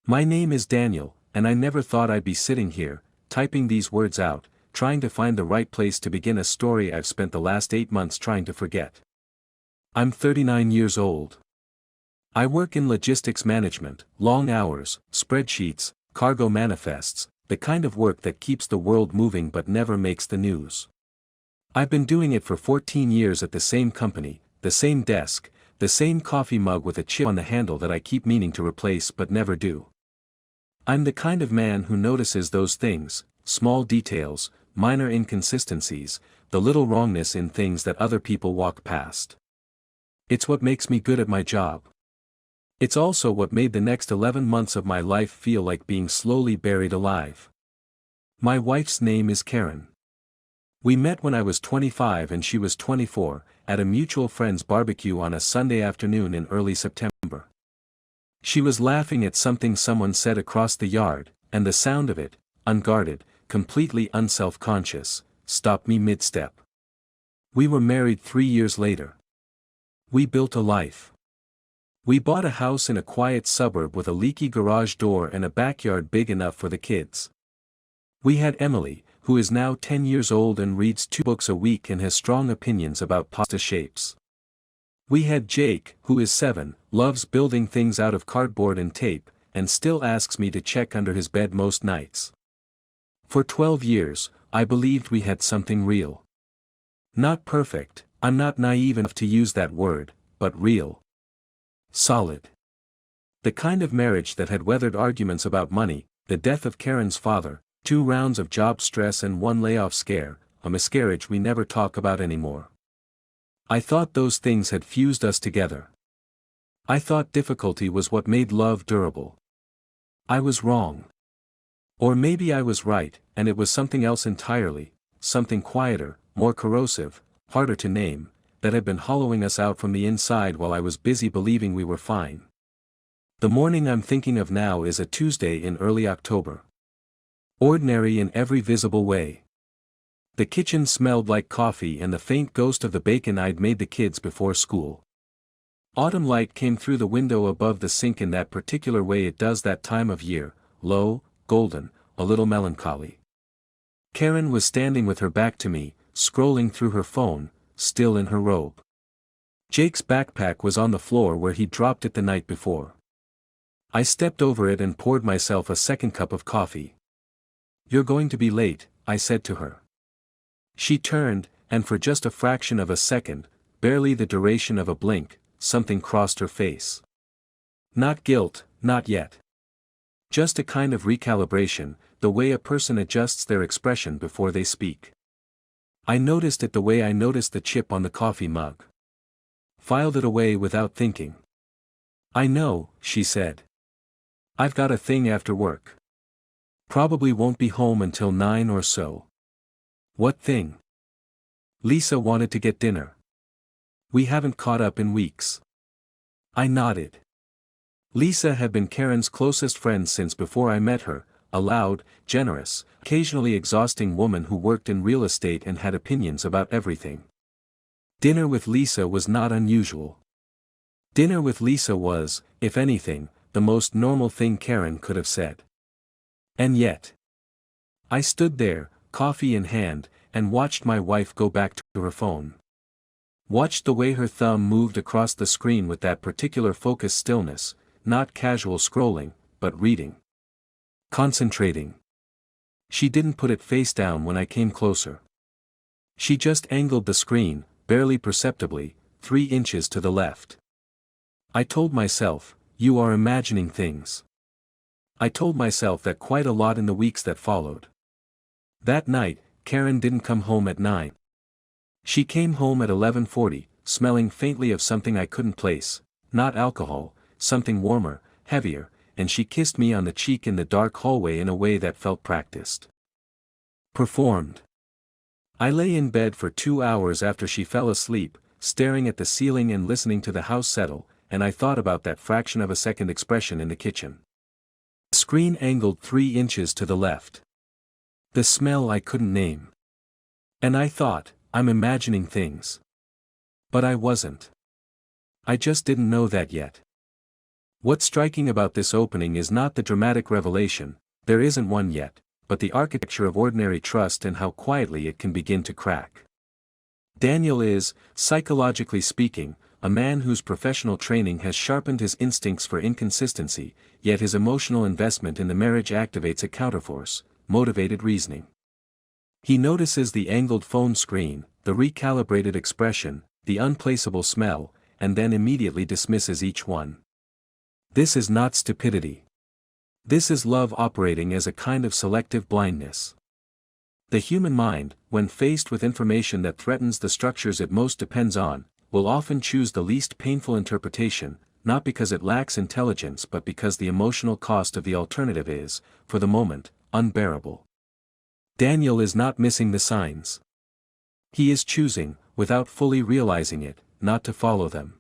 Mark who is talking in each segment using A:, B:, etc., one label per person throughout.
A: My name is Daniel, and I never thought I'd be sitting here, typing these words out, trying to find the right place to begin a story I've spent the last 8 months trying to forget. I'm 39 years old. I work in logistics management, long hours, spreadsheets, cargo manifests, the kind of work that keeps the world moving but never makes the news. I've been doing it for 14 years at the same company, the same desk, the same coffee mug with a chip on the handle that I keep meaning to replace but never do. I'm the kind of man who notices those things, small details, minor inconsistencies, the little wrongness in things that other people walk past. It's what makes me good at my job. It's also what made the next 11 months of my life feel like being slowly buried alive. My wife's name is Karen. We met when I was 25 and she was 24, at a mutual friend's barbecue on a Sunday afternoon in early September. She was laughing at something someone said across the yard, and the sound of it, unguarded, completely unself-conscious, stopped me mid-step. We were married 3 years later. We built a life. We bought a house in a quiet suburb with a leaky garage door and a backyard big enough for the kids. We had Emily, who is now 10 years old and reads 2 books a week and has strong opinions about pasta shapes. We had Jake, who is 7, loves building things out of cardboard and tape, and still asks me to check under his bed most nights. For 12 years, I believed we had something real. Not perfect, I'm not naive enough to use that word, but real. Solid. The kind of marriage that had weathered arguments about money, the death of Karen's father, 2 rounds of job stress and 1 layoff scare, a miscarriage we never talk about anymore. I thought those things had fused us together. I thought difficulty was what made love durable. I was wrong. Or maybe I was right, and it was something else entirely, something quieter, more corrosive, harder to name, that had been hollowing us out from the inside while I was busy believing we were fine. The morning I'm thinking of now is a Tuesday in early October. Ordinary in every visible way. The kitchen smelled like coffee and the faint ghost of the bacon I'd made the kids before school. Autumn light came through the window above the sink in that particular way it does that time of year, low, golden, a little melancholy. Karen was standing with her back to me, scrolling through her phone, still in her robe. Jake's backpack was on the floor where he dropped it the night before. I stepped over it and poured myself a second cup of coffee. "You're going to be late," I said to her. She turned, and for just a fraction of a second, barely the duration of a blink, something crossed her face. Not guilt, not yet. Just a kind of recalibration, the way a person adjusts their expression before they speak. I noticed it the way I noticed the chip on the coffee mug. Filed it away without thinking. "I know," she said. "I've got a thing after work. Probably won't be home until 9 or so." "What thing?" "Lisa wanted to get dinner. We haven't caught up in weeks." I nodded. Lisa had been Karen's closest friend since before I met her, a loud, generous, occasionally exhausting woman who worked in real estate and had opinions about everything. Dinner with Lisa was not unusual. Dinner with Lisa was, if anything, the most normal thing Karen could have said. And yet, I stood there, coffee in hand, and watched my wife go back to her phone. Watched the way her thumb moved across the screen with that particular focused stillness, not casual scrolling, but reading. Concentrating. She didn't put it face down when I came closer. She just angled the screen, barely perceptibly, 3 inches to the left. I told myself, "You are imagining things." I told myself that quite a lot in the weeks that followed. That night, Karen didn't come home at 9. She came home at 11:40, smelling faintly of something I couldn't place, not alcohol, something warmer, heavier, and she kissed me on the cheek in the dark hallway in a way that felt practiced. Performed. I lay in bed for 2 hours after she fell asleep, staring at the ceiling and listening to the house settle, and I thought about that fraction of a second expression in the kitchen. The screen angled 3 inches to the left. The smell I couldn't name. And I thought, I'm imagining things. But I wasn't. I just didn't know that yet. What's striking about this opening is not the dramatic revelation, there isn't one yet, but the architecture of ordinary trust and how quietly it can begin to crack. Daniel is, psychologically speaking, a man whose professional training has sharpened his instincts for inconsistency, yet his emotional investment in the marriage activates a counterforce, motivated reasoning. He notices the angled phone screen, the recalibrated expression, the unplaceable smell, and then immediately dismisses each one. This is not stupidity. This is love operating as a kind of selective blindness. The human mind, when faced with information that threatens the structures it most depends on, will often choose the least painful interpretation, not because it lacks intelligence but because the emotional cost of the alternative is, for the moment, unbearable. Daniel is not missing the signs. He is choosing, without fully realizing it, not to follow them.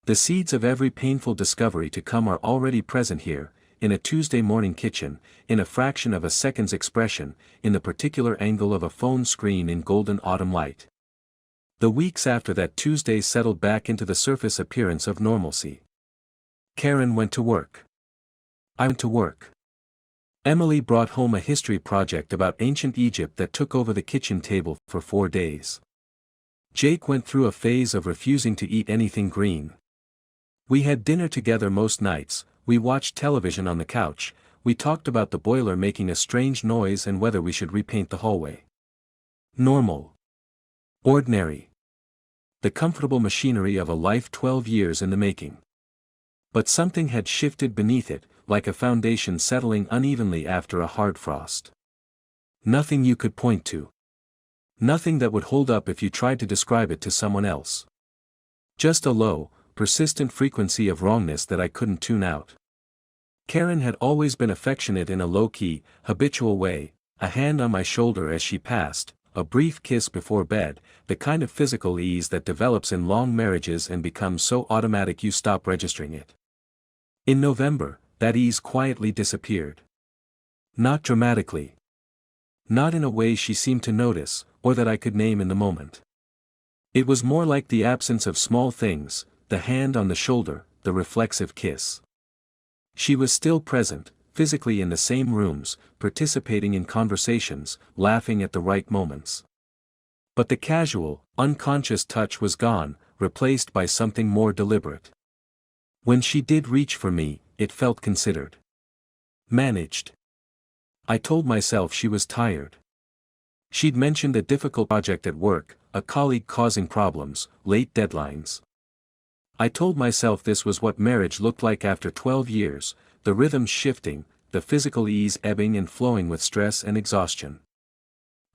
A: The seeds of every painful discovery to come are already present here, in a Tuesday morning kitchen, in a fraction of a second's expression, in the particular angle of a phone screen in golden autumn light. The weeks after that Tuesday settled back into the surface appearance of normalcy. Karen went to work. I went to work. Emily brought home a history project about ancient Egypt that took over the kitchen table for 4 days. Jake went through a phase of refusing to eat anything green. We had dinner together most nights, we watched television on the couch, we talked about the boiler making a strange noise and whether we should repaint the hallway. Normal. Ordinary. The comfortable machinery of a life 12 years in the making. But something had shifted beneath it, like a foundation settling unevenly after a hard frost. Nothing you could point to. Nothing that would hold up if you tried to describe it to someone else. Just a low, persistent frequency of wrongness that I couldn't tune out. Karen had always been affectionate in a low-key, habitual way, a hand on my shoulder as she passed, a brief kiss before bed, the kind of physical ease that develops in long marriages and becomes so automatic you stop registering it. In November, that ease quietly disappeared. Not dramatically. Not in a way she seemed to notice, or that I could name in the moment. It was more like the absence of small things, the hand on the shoulder, the reflexive kiss. She was still present, physically in the same rooms, participating in conversations, laughing at the right moments. But the casual, unconscious touch was gone, replaced by something more deliberate. When she did reach for me, it felt considered. Managed. I told myself she was tired. She'd mentioned a difficult project at work, a colleague causing problems, late deadlines. I told myself this was what marriage looked like after 12 years, the rhythms shifting, the physical ease ebbing and flowing with stress and exhaustion.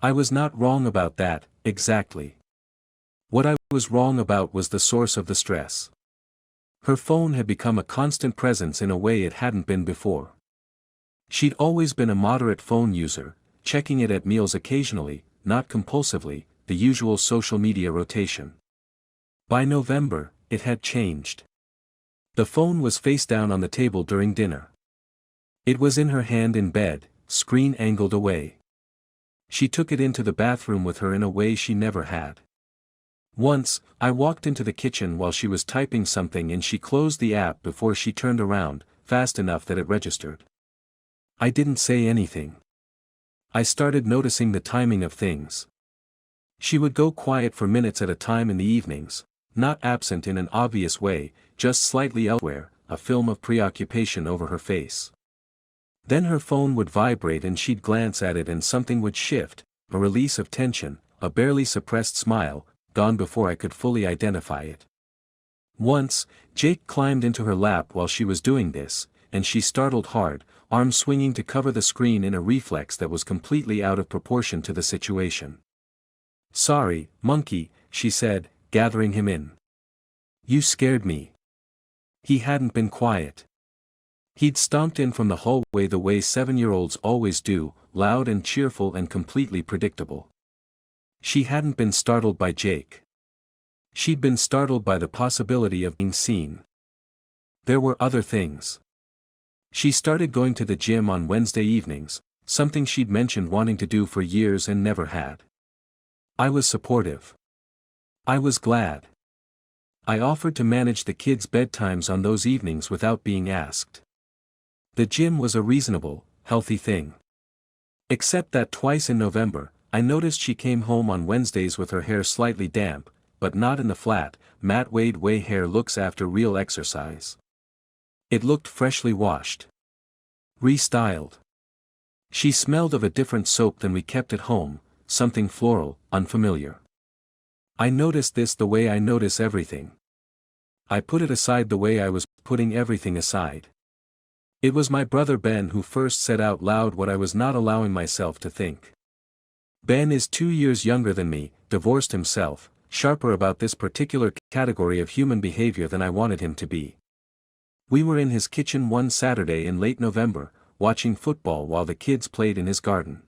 A: I was not wrong about that, exactly. What I was wrong about was the source of the stress. Her phone had become a constant presence in a way it hadn't been before. She'd always been a moderate phone user, checking it at meals occasionally, not compulsively, the usual social media rotation. By November, it had changed. The phone was face down on the table during dinner. It was in her hand in bed, screen angled away. She took it into the bathroom with her in a way she never had. Once, I walked into the kitchen while she was typing something and she closed the app before she turned around, fast enough that it registered. I didn't say anything. I started noticing the timing of things. She would go quiet for minutes at a time in the evenings, not absent in an obvious way, just slightly elsewhere, a film of preoccupation over her face. Then her phone would vibrate and she'd glance at it and something would shift, a release of tension, a barely suppressed smile, gone before I could fully identify it. Once, Jake climbed into her lap while she was doing this, and she startled hard, arm swinging to cover the screen in a reflex that was completely out of proportion to the situation. "Sorry, monkey," she said, gathering him in. "You scared me." He hadn't been quiet. He'd stomped in from the hallway the way 7-year-olds always do, loud and cheerful and completely predictable. She hadn't been startled by Jake. She'd been startled by the possibility of being seen. There were other things. She started going to the gym on Wednesday evenings, something she'd mentioned wanting to do for years and never had. I was supportive. I was glad. I offered to manage the kids' bedtimes on those evenings without being asked. The gym was a reasonable, healthy thing. Except that twice in November, I noticed she came home on Wednesdays with her hair slightly damp, but not in the flat, matte way hair looks after real exercise. It looked freshly washed. Restyled. She smelled of a different soap than we kept at home, something floral, unfamiliar. I noticed this the way I notice everything. I put it aside the way I was putting everything aside. It was my brother Ben who first said out loud what I was not allowing myself to think. Ben is 2 years younger than me, divorced himself, sharper about this particular category of human behavior than I wanted him to be. We were in his kitchen one Saturday in late November, watching football while the kids played in his garden.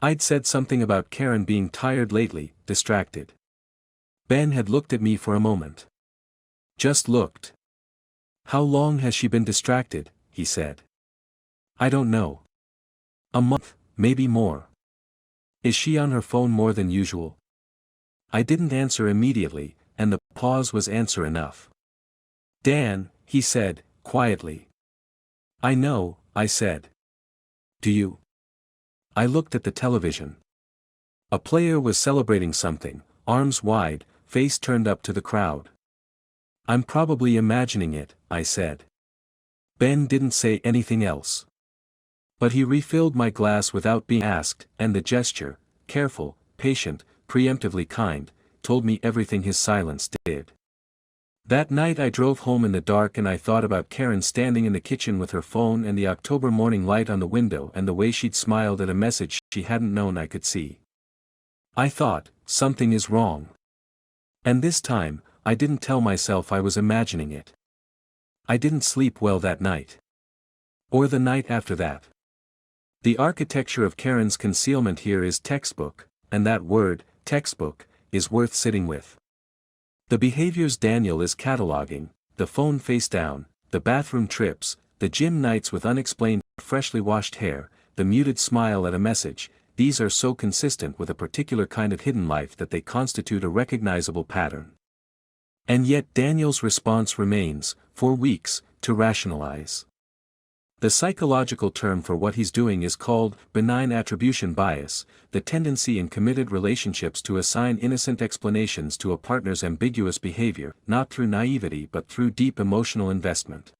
A: I'd said something about Karen being tired lately, distracted. Ben had looked at me for a moment. Just looked. "How long has she been distracted?" he said. "I don't know. A month, maybe more." "Is she on her phone more than usual?" I didn't answer immediately, and the pause was answer enough. "Dan," he said, quietly. "I know," I said. "Do you?" I looked at the television. A player was celebrating something, arms wide, face turned up to the crowd. "I'm probably imagining it," I said. Ben didn't say anything else. But he refilled my glass without being asked, and the gesture, careful, patient, preemptively kind, told me everything his silence did. That night I drove home in the dark and I thought about Karen standing in the kitchen with her phone and the October morning light on the window and the way she'd smiled at a message she hadn't known I could see. I thought, something is wrong. And this time, I didn't tell myself I was imagining it. I didn't sleep well that night. Or the night after that. The architecture of Karen's concealment here is textbook, and that word, textbook, is worth sitting with. The behaviors Daniel is cataloging, the phone face down, the bathroom trips, the gym nights with unexplained, freshly washed hair, the muted smile at a message, these are so consistent with a particular kind of hidden life that they constitute a recognizable pattern. And yet Daniel's response remains, for weeks, to rationalize. The psychological term for what he's doing is called benign attribution bias, the tendency in committed relationships to assign innocent explanations to a partner's ambiguous behavior, not through naivety but through deep emotional investment.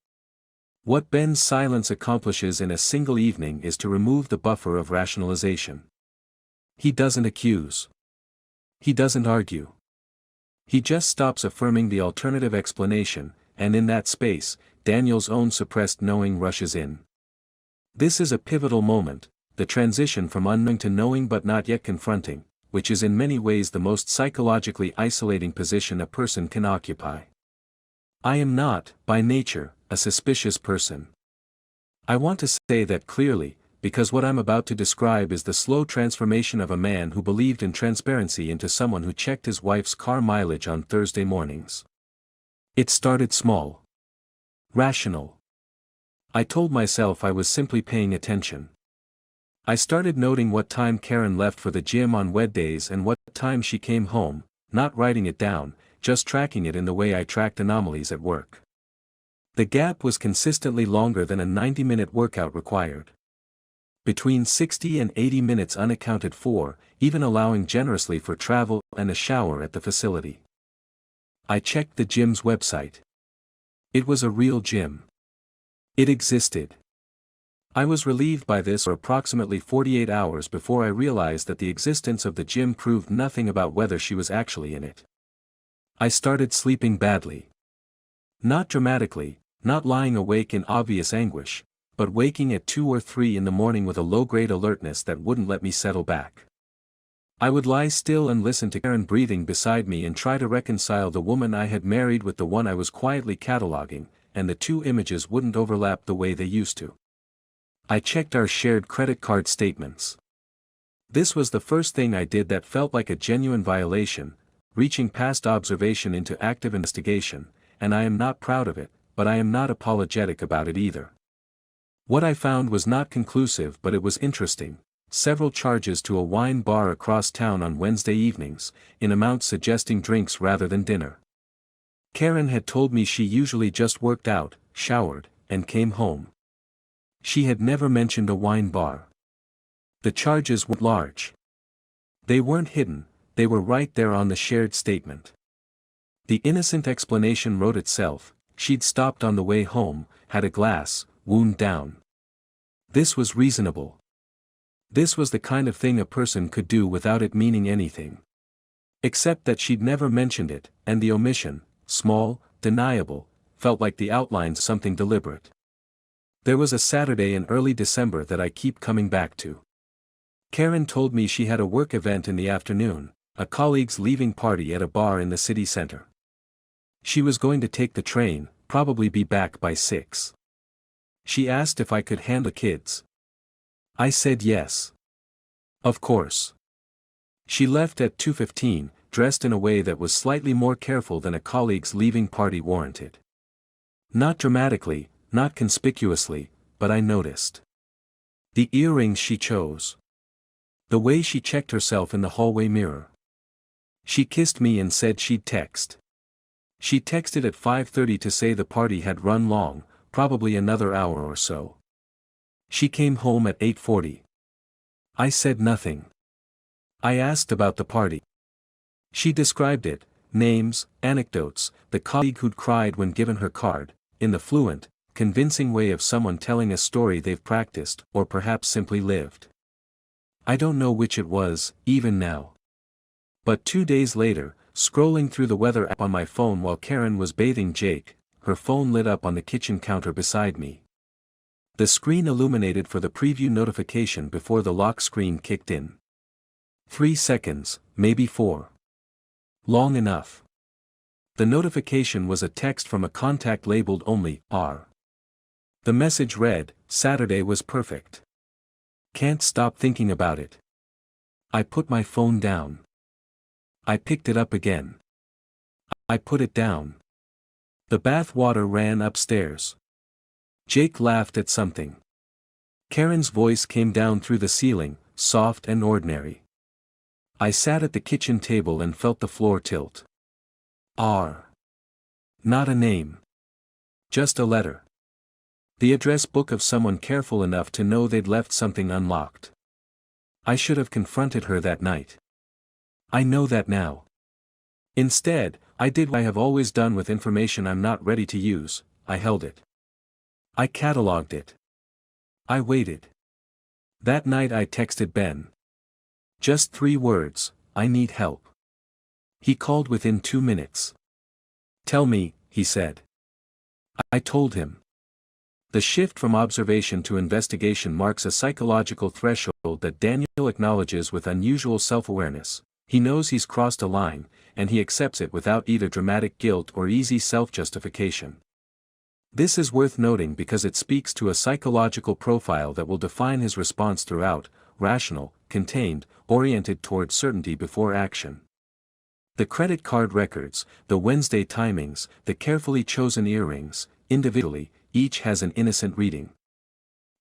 A: What Ben's silence accomplishes in a single evening is to remove the buffer of rationalization. He doesn't accuse. He doesn't argue. He just stops affirming the alternative explanation, and in that space, Daniel's own suppressed knowing rushes in. This is a pivotal moment, the transition from unknowing to knowing but not yet confronting, which is in many ways the most psychologically isolating position a person can occupy. I am not, by nature, a suspicious person. I want to say that clearly, because what I'm about to describe is the slow transformation of a man who believed in transparency into someone who checked his wife's car mileage on Thursday mornings. It started small. Rational. I told myself I was simply paying attention. I started noting what time Karen left for the gym on Wednesdays and what time she came home, not writing it down, just tracking it in the way I tracked anomalies at work. The gap was consistently longer than a 90-minute workout required. Between 60 and 80 minutes unaccounted for, even allowing generously for travel and a shower at the facility. I checked the gym's website. It was a real gym. It existed. I was relieved by this for approximately 48 hours before I realized that the existence of the gym proved nothing about whether she was actually in it. I started sleeping badly. Not dramatically, not lying awake in obvious anguish, but waking at 2 or 3 in the morning with a low-grade alertness that wouldn't let me settle back. I would lie still and listen to Karen breathing beside me and try to reconcile the woman I had married with the one I was quietly cataloging, and the two images wouldn't overlap the way they used to. I checked our shared credit card statements. This was the first thing I did that felt like a genuine violation, reaching past observation into active investigation, and I am not proud of it, but I am not apologetic about it either. What I found was not conclusive but it was interesting. Several charges to a wine bar across town on Wednesday evenings, in amounts suggesting drinks rather than dinner. Karen had told me she usually just worked out, showered, and came home. She had never mentioned a wine bar. The charges were large. They weren't hidden, they were right there on the shared statement. The innocent explanation wrote itself: she'd stopped on the way home, had a glass, wound down. This was reasonable. This was the kind of thing a person could do without it meaning anything. Except that she'd never mentioned it, and the omission, small, deniable, felt like the outlines something deliberate. There was a Saturday in early December that I keep coming back to. Karen told me she had a work event in the afternoon, a colleague's leaving party at a bar in the city center. She was going to take the train, probably be back by 6. She asked if I could hand the kids. I said yes. Of course. She left at 2:15, dressed in a way that was slightly more careful than a colleague's leaving party warranted. Not dramatically, not conspicuously, but I noticed. The earrings she chose. The way she checked herself in the hallway mirror. She kissed me and said she'd text. She texted at 5:30 to say the party had run long, probably another hour or so. She came home at 8:40. I said nothing. I asked about the party. She described it, names, anecdotes, the colleague who'd cried when given her card, in the fluent, convincing way of someone telling a story they've practiced or perhaps simply lived. I don't know which it was, even now. But 2 days later, scrolling through the weather app on my phone while Karen was bathing Jake, her phone lit up on the kitchen counter beside me. The screen illuminated for the preview notification before the lock screen kicked in. 3 seconds, maybe 4. Long enough. The notification was a text from a contact labeled only R. The message read, "Saturday was perfect. Can't stop thinking about it." I put my phone down. I picked it up again. I put it down. The bath water ran upstairs. Jake laughed at something. Karen's voice came down through the ceiling, soft and ordinary. I sat at the kitchen table and felt the floor tilt. R. Not a name. Just a letter. The address book of someone careful enough to know they'd left something unlocked. I should have confronted her that night. I know that now. Instead, I did what I have always done with information I'm not ready to use: I held it. I catalogued it. I waited. That night I texted Ben. Just 3 words: I need help. He called within 2 minutes. Tell me, he said. I told him. The shift from observation to investigation marks a psychological threshold that Daniel acknowledges with unusual self-awareness. He knows he's crossed a line, and he accepts it without either dramatic guilt or easy self-justification. This is worth noting because it speaks to a psychological profile that will define his response throughout: rational, contained, oriented toward certainty before action. The credit card records, the Wednesday timings, the carefully chosen earrings, individually, each has an innocent reading.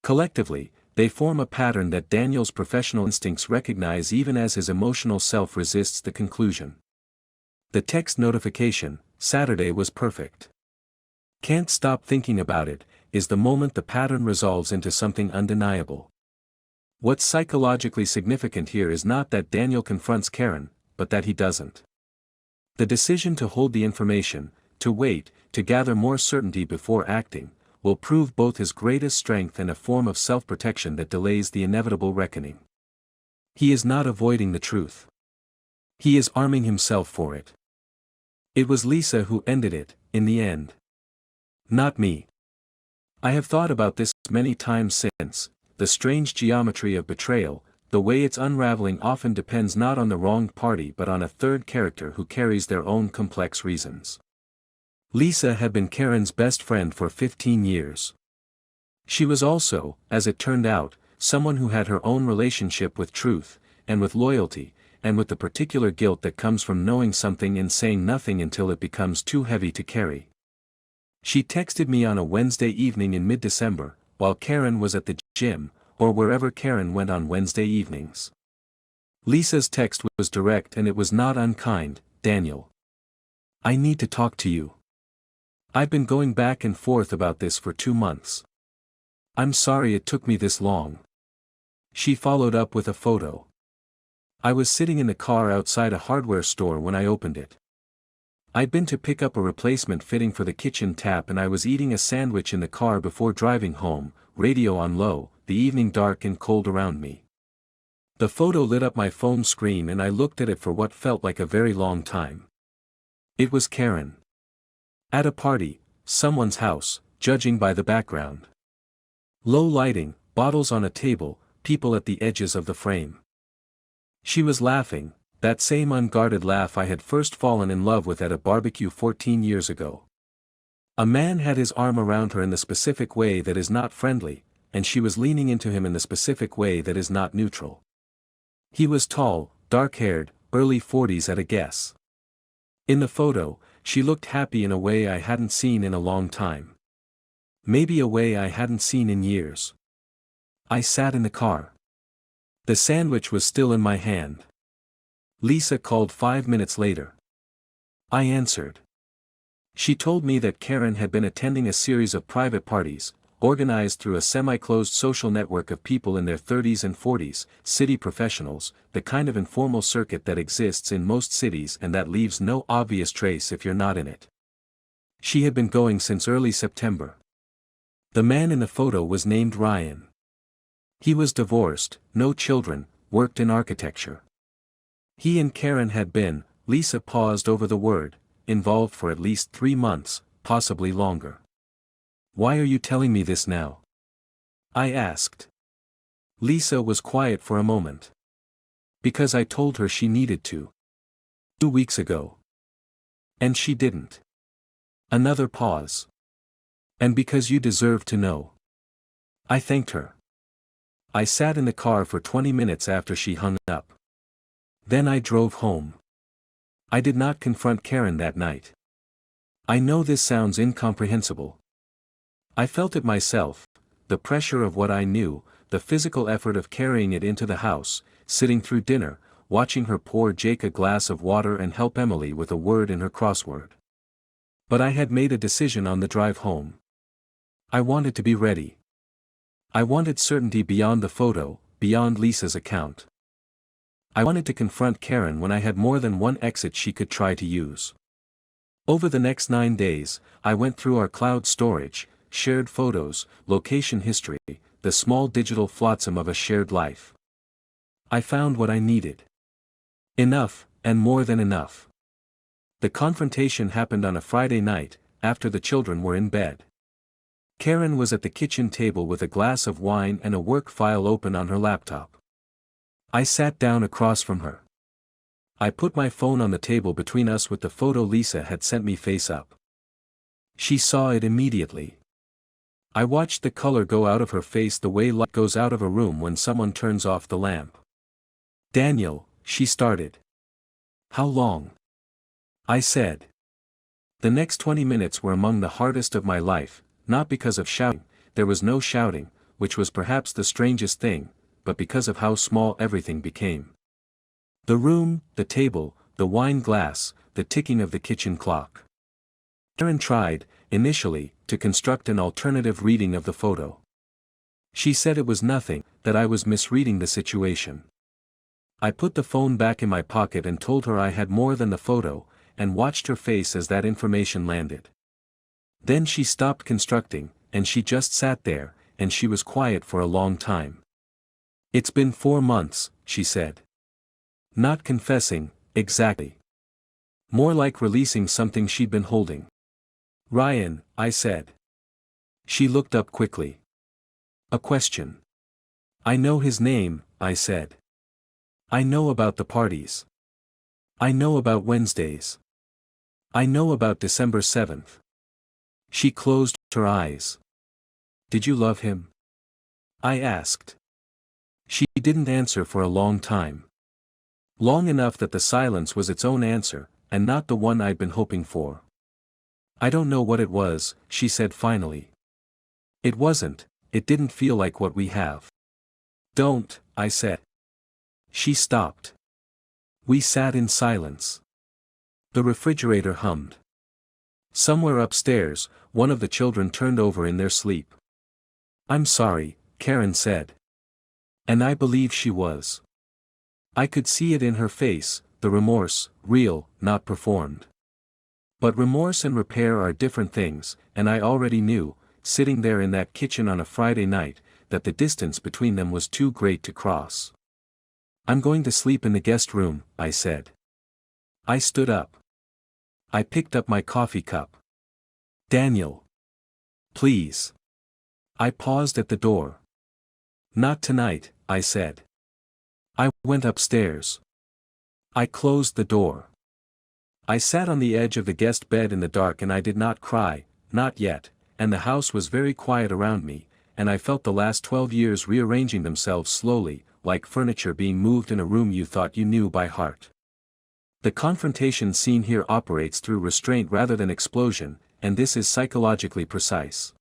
A: Collectively, they form a pattern that Daniel's professional instincts recognize even as his emotional self resists the conclusion. The text notification, "Saturday was perfect. Can't stop thinking about it," is the moment the pattern resolves into something undeniable. What's psychologically significant here is not that Daniel confronts Karen, but that he doesn't. The decision to hold the information, to wait, to gather more certainty before acting, will prove both his greatest strength and a form of self-protection that delays the inevitable reckoning. He is not avoiding the truth. He is arming himself for it. It was Lisa who ended it, in the end. Not me. I have thought about this many times since: the strange geometry of betrayal, the way its unraveling often depends not on the wronged party but on a third character who carries their own complex reasons. Lisa had been Karen's best friend for 15 years. She was also, as it turned out, someone who had her own relationship with truth, and with loyalty, and with the particular guilt that comes from knowing something and saying nothing until it becomes too heavy to carry. She texted me on a Wednesday evening in mid-December, while Karen was at the gym, or wherever Karen went on Wednesday evenings. Lisa's text was direct and it was not unkind: "Daniel, I need to talk to you." I've been going back and forth about this for 2 months. I'm sorry it took me this long. She followed up with a photo. I was sitting in the car outside a hardware store when I opened it. I'd been to pick up a replacement fitting for the kitchen tap and I was eating a sandwich in the car before driving home, radio on low, the evening dark and cold around me. The photo lit up my phone screen and I looked at it for what felt like a very long time. It was Karen. At a party, someone's house, judging by the background. Low lighting, bottles on a table, people at the edges of the frame. She was laughing, that same unguarded laugh I had first fallen in love with at a barbecue 14 years ago. A man had his arm around her in the specific way that is not friendly, and she was leaning into him in the specific way that is not neutral. He was tall, dark-haired, early 40s at a guess. In the photo, she looked happy in a way I hadn't seen in a long time. Maybe a way I hadn't seen in years. I sat in the car. The sandwich was still in my hand. Lisa called 5 minutes later. I answered. She told me that Karen had been attending a series of private parties, organized through a semi-closed social network of people in their 30s and 40s, city professionals, the kind of informal circuit that exists in most cities and that leaves no obvious trace if you're not in it. She had been going since early September. The man in the photo was named Ryan. He was divorced, no children, worked in architecture. He and Karen had been, Lisa paused over the word, involved for at least 3 months, possibly longer. Why are you telling me this now? I asked. Lisa was quiet for a moment. Because I told her she needed to. 2 weeks ago. And she didn't. Another pause. And because you deserve to know. I thanked her. I sat in the car for 20 minutes after she hung up. Then I drove home. I did not confront Karen that night. I know this sounds incomprehensible. I felt it myself, the pressure of what I knew, the physical effort of carrying it into the house, sitting through dinner, watching her pour Jake a glass of water and help Emily with a word in her crossword. But I had made a decision on the drive home. I wanted to be ready. I wanted certainty beyond the photo, beyond Lisa's account. I wanted to confront Karen when I had more than one exit she could try to use. Over the next 9 days, I went through our cloud storage, shared photos, location history, the small digital flotsam of a shared life. I found what I needed. Enough, and more than enough. The confrontation happened on a Friday night, after the children were in bed. Karen was at the kitchen table with a glass of wine and a work file open on her laptop. I sat down across from her. I put my phone on the table between us with the photo Lisa had sent me face up. She saw it immediately. I watched the color go out of her face the way light goes out of a room when someone turns off the lamp. Daniel, she started. How long? I said. The next 20 minutes were among the hardest of my life, not because of shouting, there was no shouting, which was perhaps the strangest thing, but because of how small everything became. The room, the table, the wine glass, the ticking of the kitchen clock. Karen tried, initially, to construct an alternative reading of the photo. She said it was nothing, that I was misreading the situation. I put the phone back in my pocket and told her I had more than the photo, and watched her face as that information landed. Then she stopped constructing, and she just sat there, and she was quiet for a long time. It's been 4 months, she said. Not confessing, exactly. More like releasing something she'd been holding. Ryan, I said. She looked up quickly. A question. I know his name, I said. I know about the parties. I know about Wednesdays. I know about December 7th. She closed her eyes. Did you love him? I asked. She didn't answer for a long time. Long enough that the silence was its own answer, and not the one I'd been hoping for. I don't know what it was, she said finally. It wasn't, it didn't feel like what we have. Don't, I said. She stopped. We sat in silence. The refrigerator hummed. Somewhere upstairs, one of the children turned over in their sleep. "I'm sorry," Karen said. And I believe she was. I could see it in her face, the remorse, real, not performed. But remorse and repair are different things, and I already knew, sitting there in that kitchen on a Friday night, that the distance between them was too great to cross. "I'm going to sleep in the guest room," I said. I stood up. I picked up my coffee cup. "Daniel. Please." I paused at the door. "Not tonight," I said. I went upstairs. I closed the door. I sat on the edge of the guest bed in the dark and I did not cry, not yet, and the house was very quiet around me, and I felt the last 12 years rearranging themselves slowly, like furniture being moved in a room you thought you knew by heart. The confrontation scene here operates through restraint rather than explosion, and this is psychologically precise.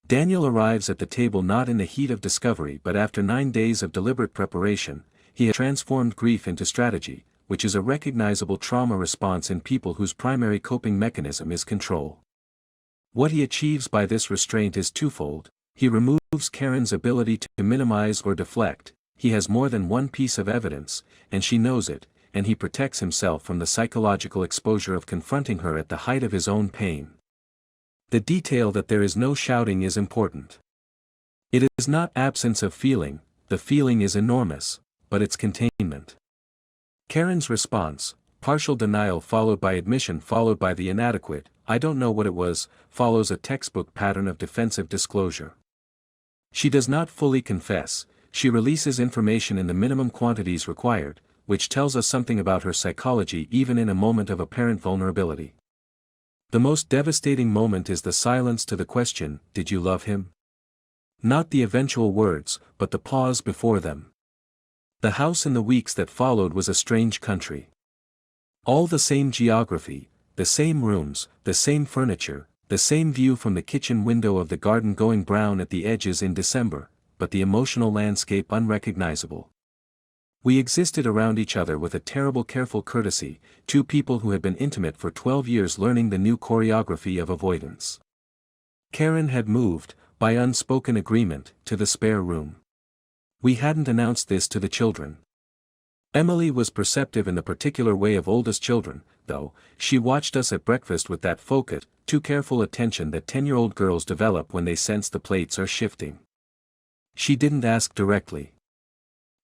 A: Daniel arrives at the table not in the heat of discovery but after 9 days of deliberate preparation. He has transformed grief into strategy, which is a recognizable trauma response in people whose primary coping mechanism is control. What he achieves by this restraint is twofold. He removes Karen's ability to minimize or deflect. He has more than one piece of evidence, and she knows it, and he protects himself from the psychological exposure of confronting her at the height of his own pain. The detail that there is no shouting is important. It is not absence of feeling, the feeling is enormous, but its containment. Karen's response, partial denial followed by admission followed by the inadequate, "I don't know what it was," follows a textbook pattern of defensive disclosure. She does not fully confess, she releases information in the minimum quantities required, which tells us something about her psychology even in a moment of apparent vulnerability. The most devastating moment is the silence to the question, "Did you love him?" Not the eventual words, but the pause before them. The house in the weeks that followed was a strange country. All the same geography, the same rooms, the same furniture, the same view from the kitchen window of the garden going brown at the edges in December, but the emotional landscape unrecognizable. We existed around each other with a terrible careful courtesy, two people who had been intimate for 12 years learning the new choreography of avoidance. Karen had moved, by unspoken agreement, to the spare room. We hadn't announced this to the children. Emily was perceptive in the particular way of oldest children, though. She watched us at breakfast with that focused, too careful attention that 10-year-old girls develop when they sense the plates are shifting. She didn't ask directly.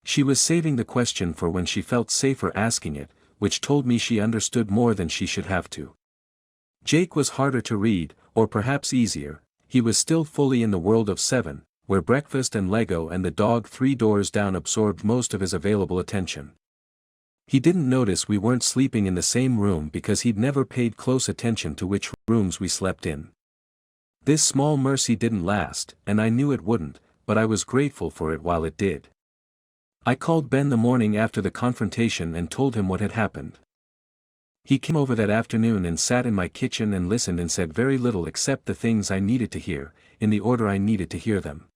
A: She was saving the question for when she felt safer asking it, which told me she understood more than she should have to. Jake was harder to read, or perhaps easier. He was still fully in the world of 7, where breakfast and Lego and the dog 3 doors down absorbed most of his available attention. He didn't notice we weren't sleeping in the same room because he'd never paid close attention to which rooms we slept in. This small mercy didn't last, and I knew it wouldn't, but I was grateful for it while it did. I called Ben the morning after the confrontation and told him what had happened. He came over that afternoon and sat in my kitchen and listened and said very little except the things I needed to hear, in the order I needed to hear them.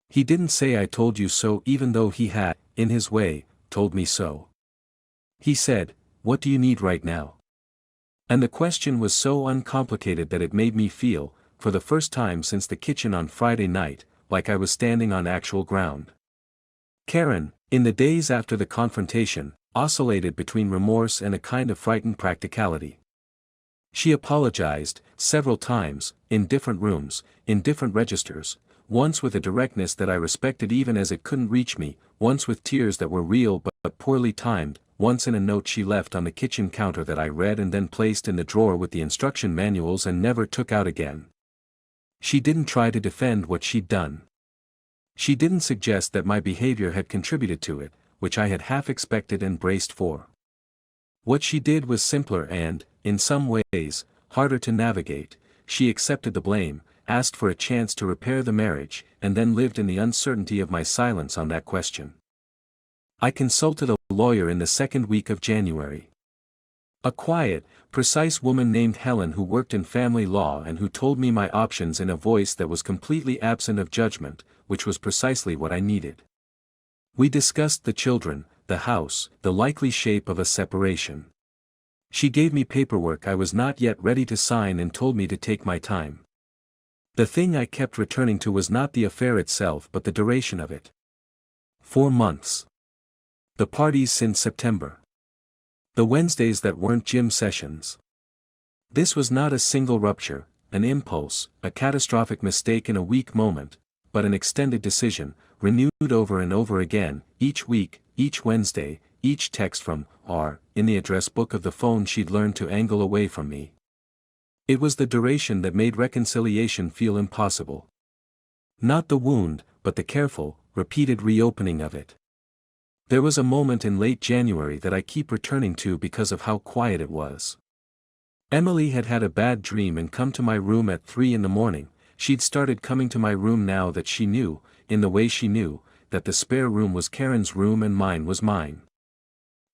A: He didn't say "I told you so," even though he had, in his way, told me so. He said, "What do you need right now?" And the question was so uncomplicated that it made me feel, for the first time since the kitchen on Friday night, like I was standing on actual ground. Karen, in the days after the confrontation, oscillated between remorse and a kind of frightened practicality. She apologized, several times, in different rooms, in different registers, once with a directness that I respected even as it couldn't reach me, once with tears that were real but poorly timed, once in a note she left on the kitchen counter that I read and then placed in the drawer with the instruction manuals and never took out again. She didn't try to defend what she'd done. She didn't suggest that my behavior had contributed to it, which I had half expected and braced for. What she did was simpler and, in some ways, harder to navigate. She accepted the blame, asked for a chance to repair the marriage, and then lived in the uncertainty of my silence on that question. I consulted a lawyer in the second week of January. A quiet, precise woman named Helen who worked in family law and who told me my options in a voice that was completely absent of judgment, which was precisely what I needed. We discussed the children, the house, the likely shape of a separation. She gave me paperwork I was not yet ready to sign and told me to take my time. The thing I kept returning to was not the affair itself but the duration of it. 4 months. The parties since September. The Wednesdays that weren't gym sessions. This was not a single rupture, an impulse, a catastrophic mistake in a weak moment, but an extended decision, renewed over and over again, each week, each Wednesday, each text from R, in the address book of the phone she'd learned to angle away from me. It was the duration that made reconciliation feel impossible. Not the wound, but the careful, repeated reopening of it. There was a moment in late January that I keep returning to because of how quiet it was. Emily had had a bad dream and come to my room at 3 in the morning. She'd started coming to my room now that she knew, in the way she knew, that the spare room was Karen's room and mine was mine.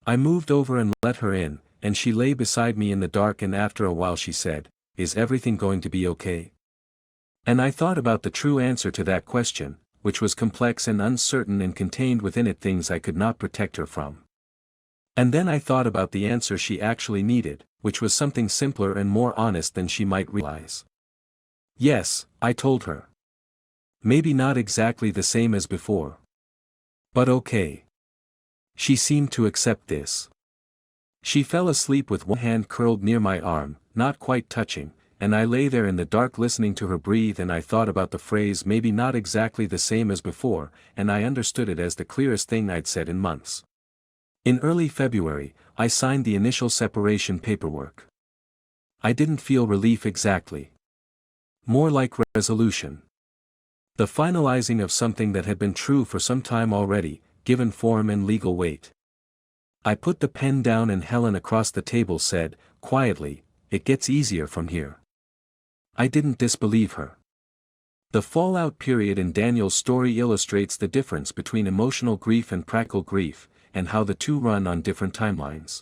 A: I moved over and let her in, and she lay beside me in the dark, and after a while she said, "Is everything going to be okay?" And I thought about the true answer to that question, which was complex and uncertain and contained within it things I could not protect her from. And then I thought about the answer she actually needed, which was something simpler and more honest than she might realize. Yes, I told her. Maybe not exactly the same as before. But okay. She seemed to accept this. She fell asleep with one hand curled near my arm, not quite touching, and I lay there in the dark listening to her breathe, and I thought about the phrase maybe not exactly the same as before, and I understood it as the clearest thing I'd said in months. In early February, I signed the initial separation paperwork. I didn't feel relief exactly. More like resolution. The finalizing of something that had been true for some time already, given form and legal weight. I put the pen down and Helen across the table said, quietly, "It gets easier from here." I didn't disbelieve her. The fallout period in Daniel's story illustrates the difference between emotional grief and practical grief, and how the two run on different timelines.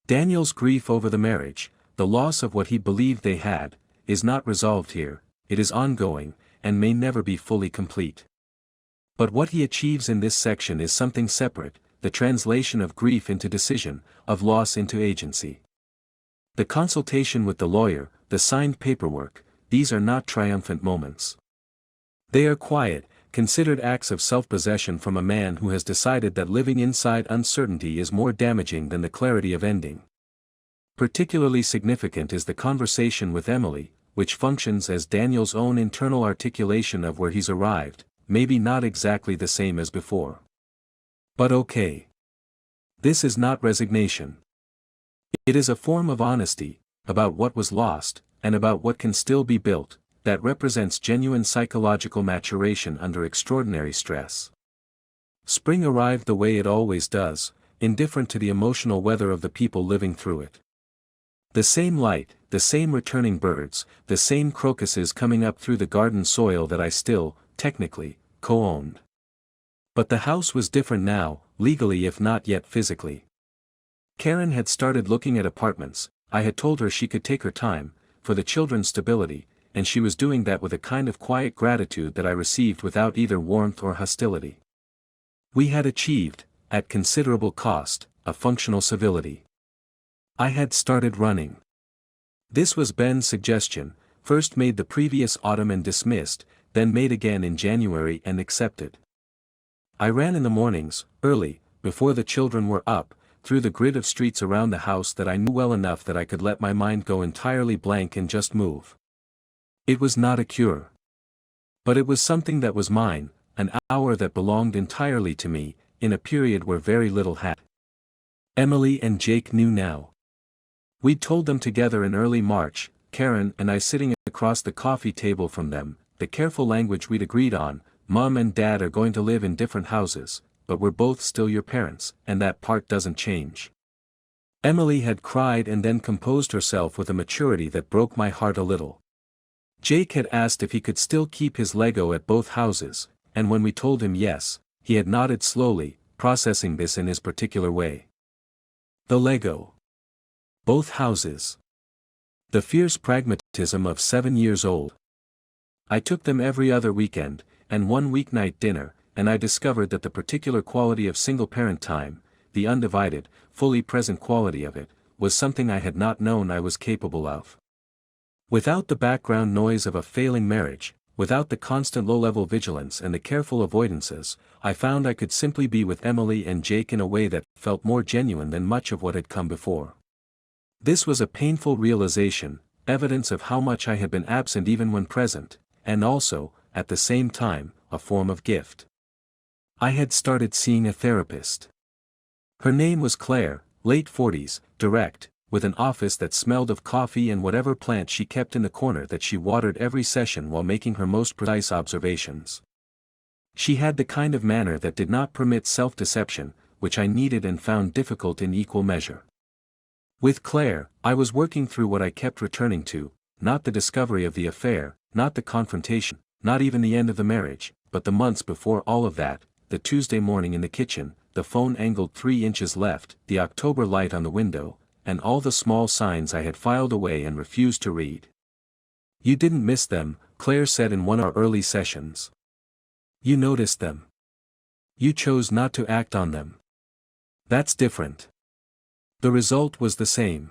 A: Daniel's grief over the marriage, the loss of what he believed they had, is not resolved here, it is ongoing, and may never be fully complete. But what he achieves in this section is something separate, the translation of grief into decision, of loss into agency. The consultation with the lawyer, the signed paperwork, these are not triumphant moments. They are quiet, considered acts of self-possession from a man who has decided that living inside uncertainty is more damaging than the clarity of ending. Particularly significant is the conversation with Emily, which functions as Daniel's own internal articulation of where he's arrived, maybe not exactly the same as before. But okay. This is not resignation. It is a form of honesty, about what was lost, and about what can still be built, that represents genuine psychological maturation under extraordinary stress. Spring arrived the way it always does, indifferent to the emotional weather of the people living through it. The same light, the same returning birds, the same crocuses coming up through the garden soil that I still, technically, co-owned. But the house was different now, legally if not yet physically. Karen had started looking at apartments. I had told her she could take her time, for the children's stability, and she was doing that with a kind of quiet gratitude that I received without either warmth or hostility. We had achieved, at considerable cost, a functional civility. I had started running. This was Ben's suggestion, first made the previous autumn and dismissed, then made again in January and accepted. I ran in the mornings, early, before the children were up, through the grid of streets around the house that I knew well enough that I could let my mind go entirely blank and just move. It was not a cure. But it was something that was mine, an hour that belonged entirely to me, in a period where very little had. Emily and Jake knew now. We'd told them together in early March, Karen and I sitting across the coffee table from them, the careful language we'd agreed on, Mom and Dad are going to live in different houses, but we're both still your parents, and that part doesn't change. Emily had cried and then composed herself with a maturity that broke my heart a little. Jake had asked if he could still keep his Lego at both houses, and when we told him yes, he had nodded slowly, processing this in his particular way. The Lego. Both houses. The fierce pragmatism of 7 years old. I took them every other weekend, and one weeknight dinner, and I discovered that the particular quality of single-parent time, the undivided, fully present quality of it, was something I had not known I was capable of. Without the background noise of a failing marriage, without the constant low-level vigilance and the careful avoidances, I found I could simply be with Emily and Jake in a way that felt more genuine than much of what had come before. This was a painful realization, evidence of how much I had been absent even when present, and also, at the same time, a form of gift. I had started seeing a therapist. Her name was Claire, late 40s, direct, with an office that smelled of coffee and whatever plant she kept in the corner that she watered every session while making her most precise observations. She had the kind of manner that did not permit self-deception, which I needed and found difficult in equal measure. With Claire, I was working through what I kept returning to, not the discovery of the affair, not the confrontation, not even the end of the marriage, but the months before all of that, the Tuesday morning in the kitchen, the phone angled 3 inches left, the October light on the window, and all the small signs I had filed away and refused to read. "You didn't miss them," Claire said in one of our early sessions. "You noticed them. You chose not to act on them. That's different. The result was the same.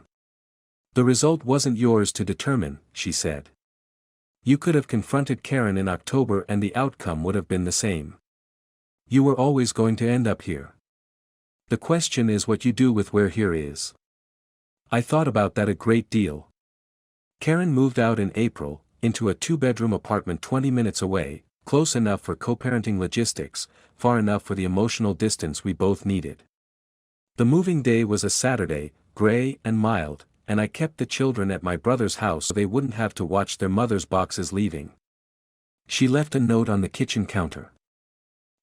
A: The result wasn't yours to determine," she said. "You could have confronted Karen in October and the outcome would have been the same. You were always going to end up here. The question is what you do with where here is." I thought about that a great deal. Karen moved out in April, into a 2-bedroom apartment 20 minutes away, close enough for co-parenting logistics, far enough for the emotional distance we both needed. The moving day was a Saturday, gray and mild, and I kept the children at my brother's house so they wouldn't have to watch their mother's boxes leaving. She left a note on the kitchen counter.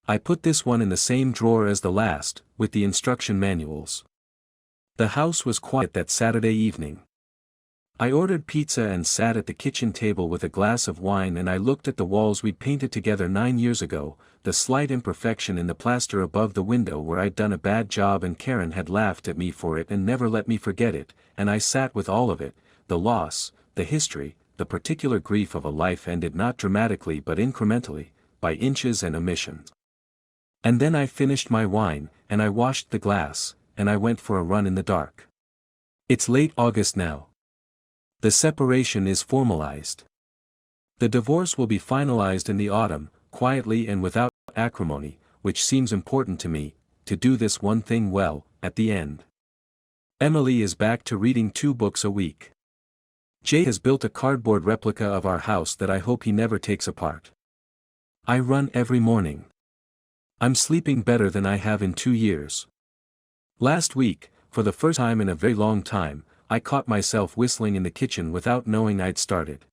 A: I put this one in the same drawer as the last, with the instruction manuals. The house was quiet that Saturday evening. I ordered pizza and sat at the kitchen table with a glass of wine, and I looked at the walls we'd painted together 9 years ago, the slight imperfection in the plaster above the window where I'd done a bad job and Karen had laughed at me for it and never let me forget it, and I sat with all of it, the loss, the history, the particular grief of a life ended not dramatically but incrementally, by inches and omissions. And then I finished my wine, and I washed the glass, and I went for a run in the dark. It's late August now. The separation is formalized. The divorce will be finalized in the autumn, quietly and without acrimony, which seems important to me, to do this one thing well, at the end. Emily is back to reading 2 books a week. Jay has built a cardboard replica of our house that I hope he never takes apart. I run every morning. I'm sleeping better than I have in 2 years. Last week, for the first time in a very long time, I caught myself whistling in the kitchen without knowing I'd started.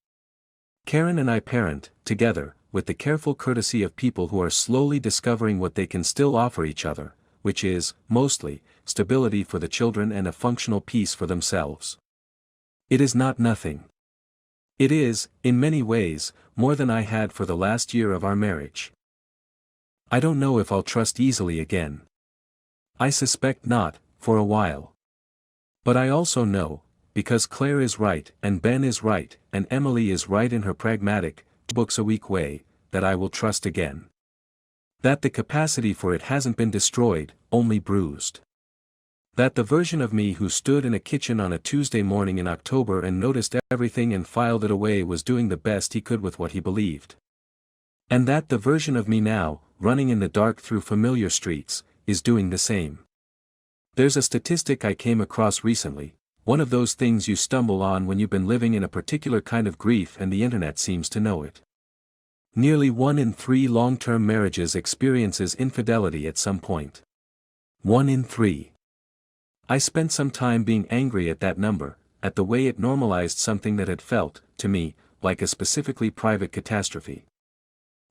A: Karen and I parent, together, with the careful courtesy of people who are slowly discovering what they can still offer each other, which is, mostly, stability for the children and a functional peace for themselves. It is not nothing. It is, in many ways, more than I had for the last year of our marriage. I don't know if I'll trust easily again. I suspect not, for a while. But I also know, because Claire is right and Ben is right and Emily is right in her pragmatic, 2 books a week way, that I will trust again. That the capacity for it hasn't been destroyed, only bruised. That the version of me who stood in a kitchen on a Tuesday morning in October and noticed everything and filed it away was doing the best he could with what he believed. And that the version of me now, running in the dark through familiar streets, is doing the same. There's a statistic I came across recently, one of those things you stumble on when you've been living in a particular kind of grief and the internet seems to know it. Nearly 1 in 3 long-term marriages experiences infidelity at some point. 1 in 3. I spent some time being angry at that number, at the way it normalized something that had felt, to me, like a specifically private catastrophe.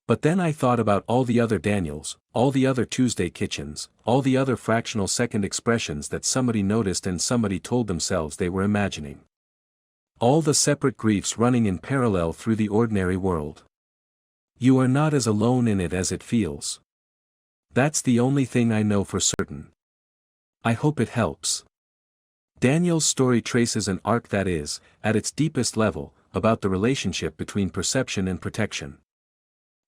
A: But then I thought about all the other Daniels, all the other Tuesday kitchens, all the other fractional second expressions that somebody noticed and somebody told themselves they were imagining. All the separate griefs running in parallel through the ordinary world. You are not as alone in it as it feels. That's the only thing I know for certain. I hope it helps. Daniel's story traces an arc that is, at its deepest level, about the relationship between perception and protection.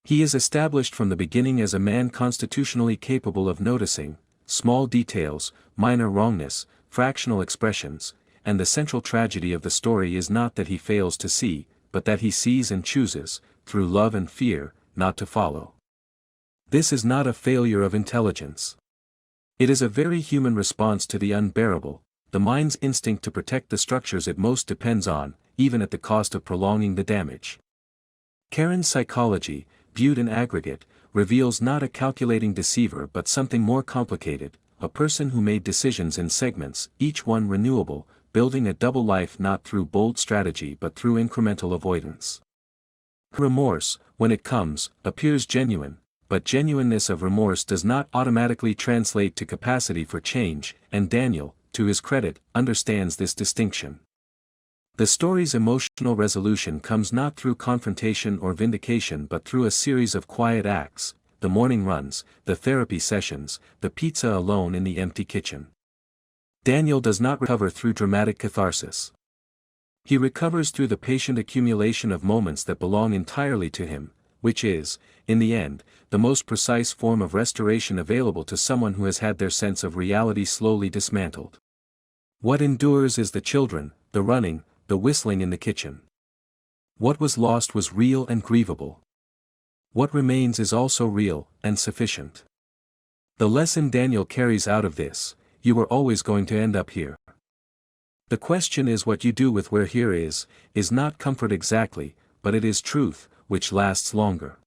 A: He is established from the beginning as a man constitutionally capable of noticing small details, minor wrongness, fractional expressions. and the central tragedy of the story is not that he fails to see, but that he sees and chooses, through love and fear, not to follow. This is not a failure of intelligence. It is a very human response to the unbearable, the mind's instinct to protect the structures it most depends on, even at the cost of prolonging the damage. Karen's psychology, viewed in aggregate, reveals not a calculating deceiver but something more complicated, a person who made decisions in segments, each one renewable, building a double life not through bold strategy but through incremental avoidance. Remorse, when it comes, appears genuine, but genuineness of remorse does not automatically translate to capacity for change, and Daniel, to his credit, understands this distinction. The story's emotional resolution comes not through confrontation or vindication but through a series of quiet acts, the morning runs, the therapy sessions, the pizza alone in the empty kitchen. Daniel does not recover through dramatic catharsis. He recovers through the patient accumulation of moments that belong entirely to him, which is, in the end, the most precise form of restoration available to someone who has had their sense of reality slowly dismantled. What endures is the children, the running, the whistling in the kitchen. What was lost was real and grievable. What remains is also real, and sufficient. The lesson Daniel carries out of this: you are always going to end up here. The question is what you do with where here is not comfort exactly, but it is truth, which lasts longer.